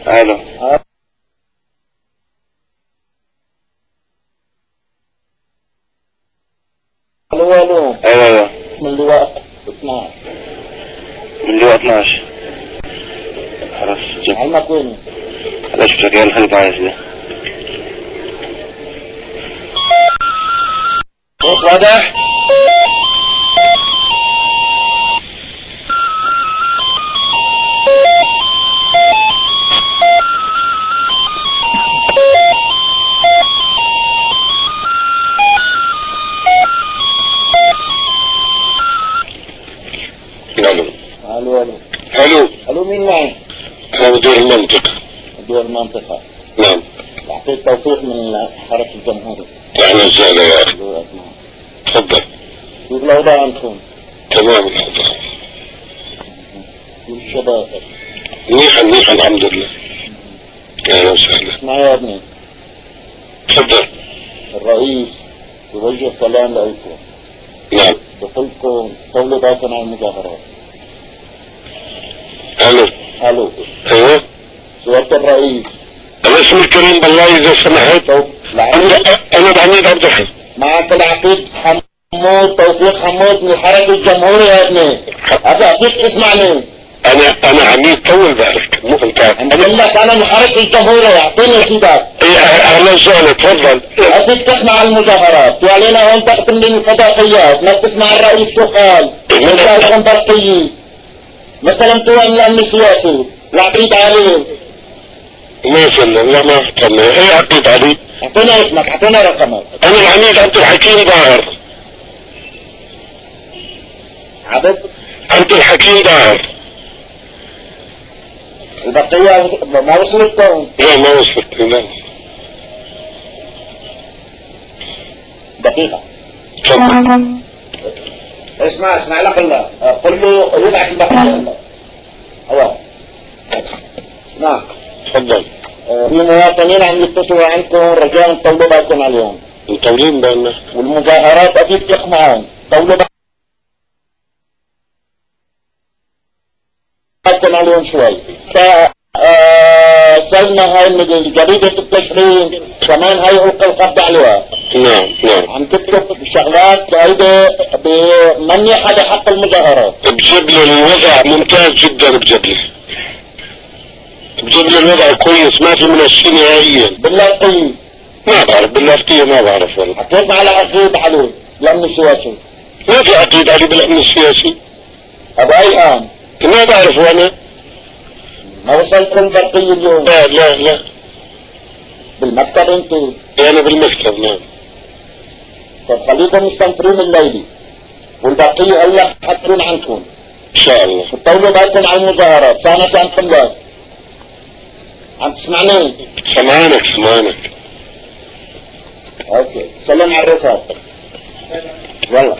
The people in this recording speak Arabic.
الو. الو. ايوه. من اللواء 12. من اللواء 12. خلاص جيب. علمك وين؟ هلا شفتك يلا خليك معي كده. صوت واضح؟ الو مين معي؟ انا مدير المنطقة. مدير المنطقة. نعم. يعطيك توفيق من حرس الجمهوري. اهلا وسهلا يا اخي. تفضل. كيف الاوضاع عندكم؟ تمام الحمد. كيف الشباب؟ منيحة الحمد لله. اهلا وسهلا. اسمع يا ابني. تفضل. الرئيس يوجه كلام لكم. نعم. بقول لكم طولوا بالكم على المظاهرات. الو. ايوه. سيادة الرئيس. انا اسمي الكريم بالله اذا سمحت. انا العميد عبد الحي. معك العقيد حمود توفيق حمود من الحرس الجمهوري يا ابني. هذا فيك تسمعني. انا عميد طول بالك مو انت. بقول لك انا من الحرس الجمهوري اعطيني سيدك. ايه اهلا وسهلا تفضل. افيك تسمع المظاهرات في علينا هون تخدم من الفضائيات ما بتسمع الرئيس شو قال. مثالكم برقية مثلا توهم الامن السياسي العقيد عليه. ما شاء الله ما احتمل. ايه عقيد علي؟ اعطينا اسمك اعطينا رقمك. انا العميد عبد الحكيم ظاهر. عبد الحكيم ظاهر. البقية ما وصلتكم؟ لا ما وصلت لا. دقيقة. تفضل. اسمع لك الله قل له يبعث البقية الله. هو نعم. تفضل. في مواطنين عم يتصلوا عندكم رجاء طولوا بالكم عليهم. مطولين بالنا. والمظاهرات اكيد تقنعهم طولوا بالكم عليهم شوي. سلمى هاي جريدة التشرين كمان هاي ألقى القبض عليها. نعم. عم تكتب شغلات هيدي بمنيحة بحق المظاهرات. بجيب لي الوضع ممتاز جدا بجيب لي الوضع كويس ما في منشي نهائيا. باللاذقية؟ ما بعرف باللاذقية ما بعرف والله. حكيت مع العقيد عليه الأمن السياسي؟ ما في عقيد علي بالأمن السياسي. أبو أي آن؟ ما بعرف أنا. ما وصلكم برقية اليوم؟ لا. بالمكتب انت؟ انا بالمكتب نعم. طب خليكم مستنفرين الليلة والبقية هلا حتكون عندكم. ان شاء الله. وطولوا بالكم على المظاهرات سنة شان طلاب. عم تسمعني؟ سمعانك. اوكي سلم على الرفاق. يلا.